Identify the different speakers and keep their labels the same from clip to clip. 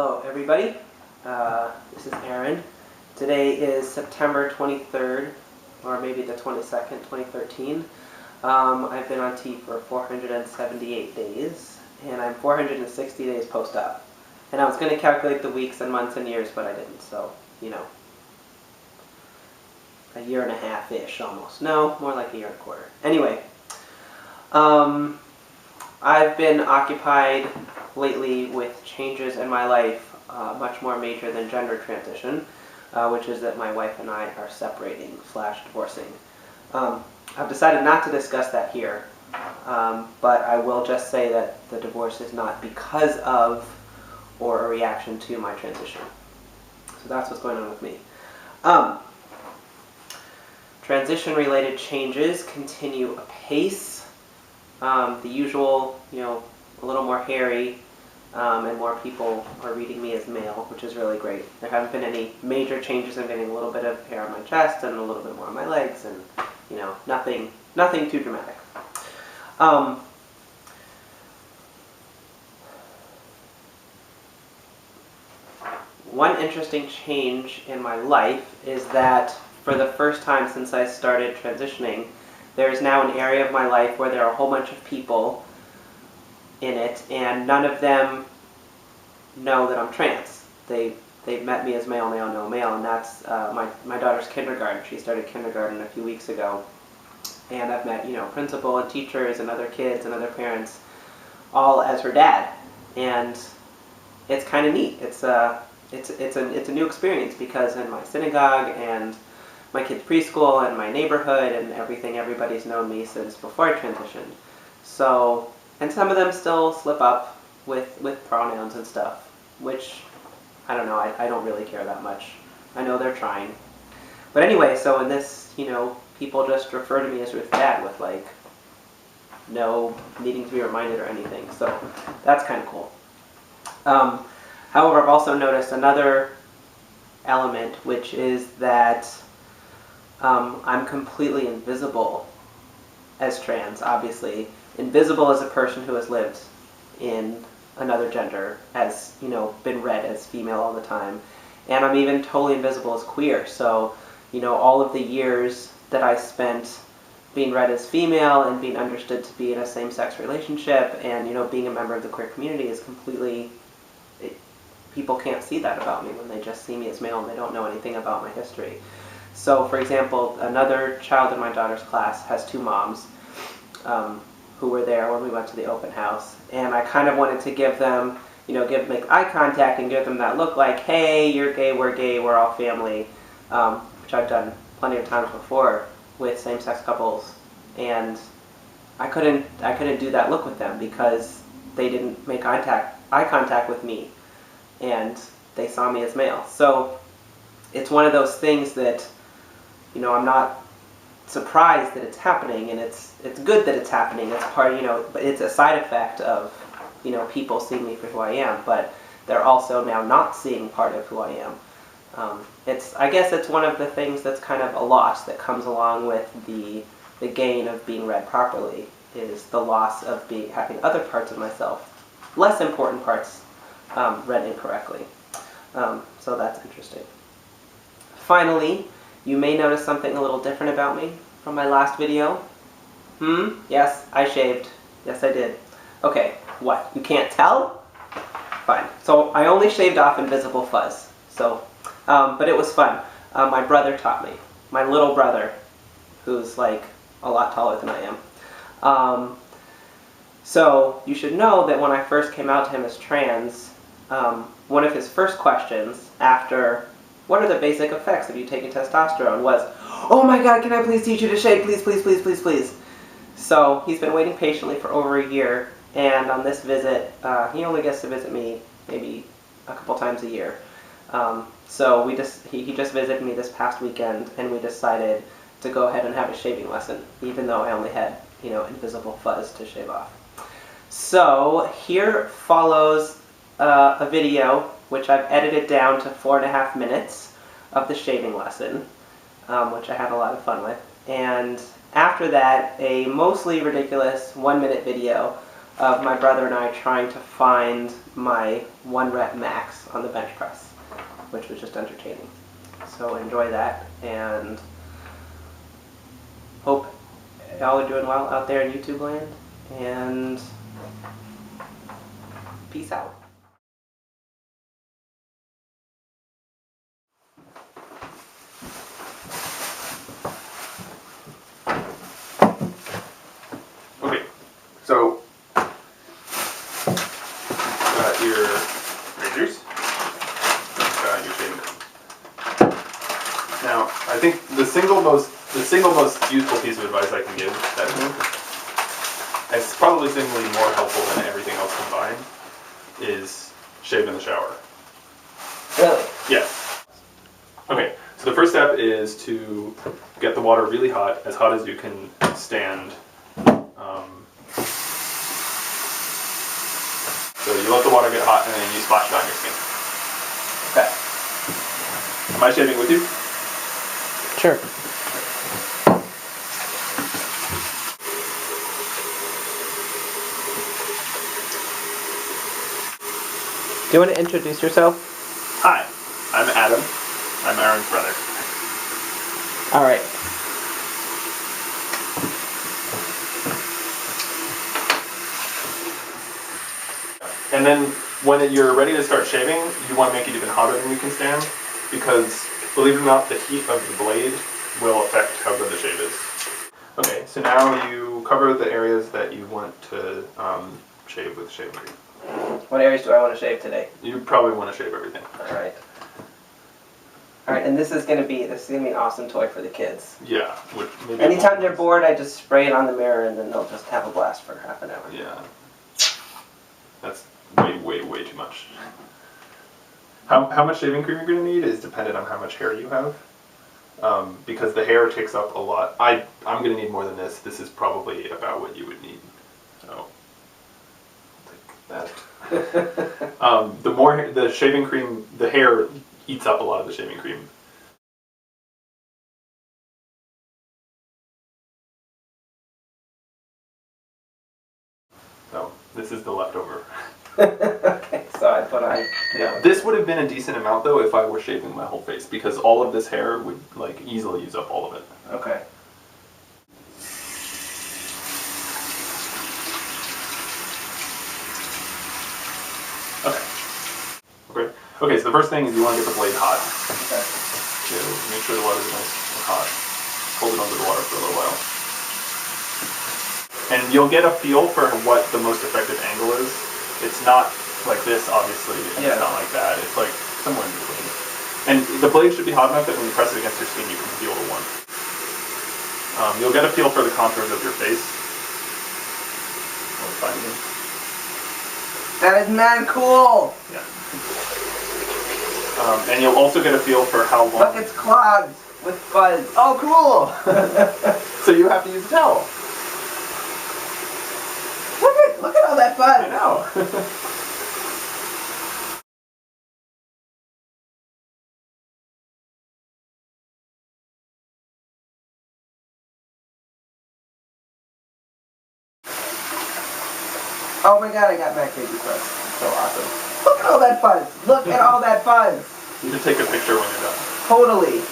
Speaker 1: Hello everybody, this is Aaron. Today is September 23rd, or maybe the 22nd, 2013. I've been on T for 478 days, and I'm 460 days post-op. And I was going to calculate the weeks and months and years, but I didn't, so, you know, a year and a half-ish almost. No, more like a year and a quarter. Anyway, I've been occupied lately with changes in my life, much more major than gender transition, which is that my wife and I are separating / divorcing. I've decided not to discuss that here, but I will just say that the divorce is not because of or a reaction to my transition. So that's what's going on with me. Transition-related changes continue apace. The usual, a little more hairy, and more people are reading me as male, which is really great. There haven't been any major changes. I'm getting a little bit of hair on my chest and a little bit more on my legs, and nothing too dramatic. One interesting change in my life is that for the first time since I started transitioning, there is now an area of my life where there are a whole bunch of people in it, and none of them know that I'm trans. They've met me as male, and they all know male, and that's my daughter's kindergarten. She started kindergarten a few weeks ago, and I've met principal and teachers and other kids and other parents, all as her dad, and it's kind of neat. It's a new experience because in my synagogue and my kids' preschool and my neighborhood and everything, everybody's known me since before I transitioned. So, and some of them still slip up with pronouns and stuff, which, I don't know, I don't really care that much. I know they're trying. But anyway, so in this, people just refer to me as Ruth's dad with, no needing to be reminded or anything. So that's kind of cool. However, I've also noticed another element, which is that I'm completely invisible as trans, obviously. Invisible as a person who has lived in another gender, has, been read as female all the time. And I'm even totally invisible as queer. So, all of the years that I spent being read as female and being understood to be in a same-sex relationship and, being a member of the queer community is completely... people can't see that about me when they just see me as male and they don't know anything about my history. So, for example, another child in my daughter's class has two moms who were there when we went to the open house, and I kind of wanted to give them, make eye contact and give them that look like, hey, you're gay, we're all family, which I've done plenty of times before with same-sex couples, and I couldn't do that look with them because they didn't make eye contact with me, and they saw me as male. So it's one of those things that, I'm not surprised that it's happening, and it's good that it's happening. It's part, but it's a side effect of, people seeing me for who I am, but they're also now not seeing part of who I am. I guess it's one of the things that's kind of a loss that comes along with the gain of being read properly, is the loss of having other parts of myself, less important parts, read incorrectly. So that's interesting. Finally, you may notice something a little different about me from my last video. Yes, I shaved. Yes, I did. Okay, what? You can't tell? Fine. So I only shaved off invisible fuzz. So, but it was fun. My brother taught me. My little brother, who's a lot taller than I am. So you should know that when I first came out to him as trans, one of his first questions after, what are the basic effects of you taking testosterone, was, oh my god, can I please teach you to shave? Please, please, please, please, please. So he's been waiting patiently for over a year, and on this visit, he only gets to visit me maybe a couple times a year. So he just visited me this past weekend, and we decided to go ahead and have a shaving lesson, even though I only had, invisible fuzz to shave off. So here follows a video which I've edited down to 4.5 minutes of the shaving lesson, which I had a lot of fun with. And after that, a mostly ridiculous 1-minute video of my brother and I trying to find my 1 rep max on the bench press, which was just entertaining. So enjoy that, and hope y'all are doing well out there in YouTube land, and peace out.
Speaker 2: Okay, so got your razors, got your shaving cream. Now, I think the single most useful piece of advice I can give that is probably singly more helpful than everything else combined is shave in the shower.
Speaker 1: Really?
Speaker 2: Yes. Okay, so the first step is to get the water really hot as you can stand. So you let the water get hot and then you splash it on your skin.
Speaker 1: Okay.
Speaker 2: Am I shaving with you?
Speaker 1: Sure. Do you want to introduce yourself?
Speaker 2: Hi, I'm Adam. I'm Aaron's brother.
Speaker 1: All right.
Speaker 2: And then when you're ready to start shaving, you want to make it even hotter than you can stand, because believe it or not, the heat of the blade will affect how good the shave is. Okay, so now you cover the areas that you want to shave with shaving cream.
Speaker 1: What areas do I want to shave today?
Speaker 2: You probably want to shave everything.
Speaker 1: All right. All right, and this is gonna be an awesome toy for the kids.
Speaker 2: Yeah. Maybe
Speaker 1: Anytime they're bored, I just spray it on the mirror, and then they'll just have a blast for half an hour.
Speaker 2: Yeah. That's way too much. How much shaving cream you're going to need is dependent on how much hair you have. Because the hair takes up a lot. I'm going to need more than this. This is probably about what you would need. So, take that. The shaving cream, the hair eats up a lot of the shaving cream. So, this is the leftover.
Speaker 1: Okay, so I put on.
Speaker 2: Yeah, this would have been a decent amount though if I were shaving my whole face, because all of this hair would like easily use up all of it.
Speaker 1: Okay.
Speaker 2: Okay, so the first thing is you want to get the blade hot.
Speaker 1: Okay.
Speaker 2: So make sure the water is nice and hot. Hold it under the water for a little while. And you'll get a feel for what the most effective angle is. It's not like this, obviously, and it's not like that. It's like somewhere in between. And the blade should be hot enough that when you press it against your skin, you can feel the warmth. You'll get a feel for the contours of your face.
Speaker 1: That is mad cool!
Speaker 2: Yeah. And you'll also get a feel for how long...
Speaker 1: Look, it's clogged with fuzz.
Speaker 2: Oh, cool! So you have to use a towel.
Speaker 1: Look at all that fuzz!
Speaker 2: I know.
Speaker 1: Oh my god, I got my crazy fuzz. It's so awesome. Look at all that fuzz! Look at all that fuzz!
Speaker 2: You can take a picture when you're done.
Speaker 1: Totally.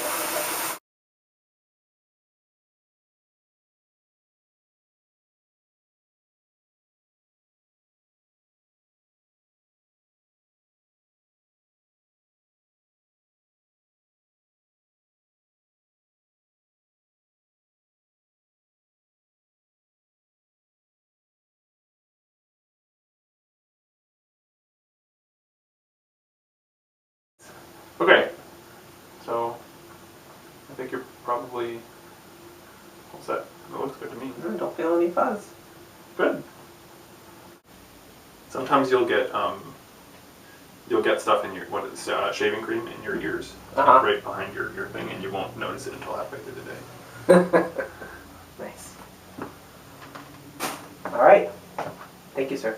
Speaker 2: Okay, so I think you're probably all set. It looks good to me.
Speaker 1: I don't feel any fuzz.
Speaker 2: Good. Sometimes you'll get stuff in your shaving cream in your ears, right behind your thing, and you won't notice it until halfway through the day.
Speaker 1: Nice. All right. Thank you, sir.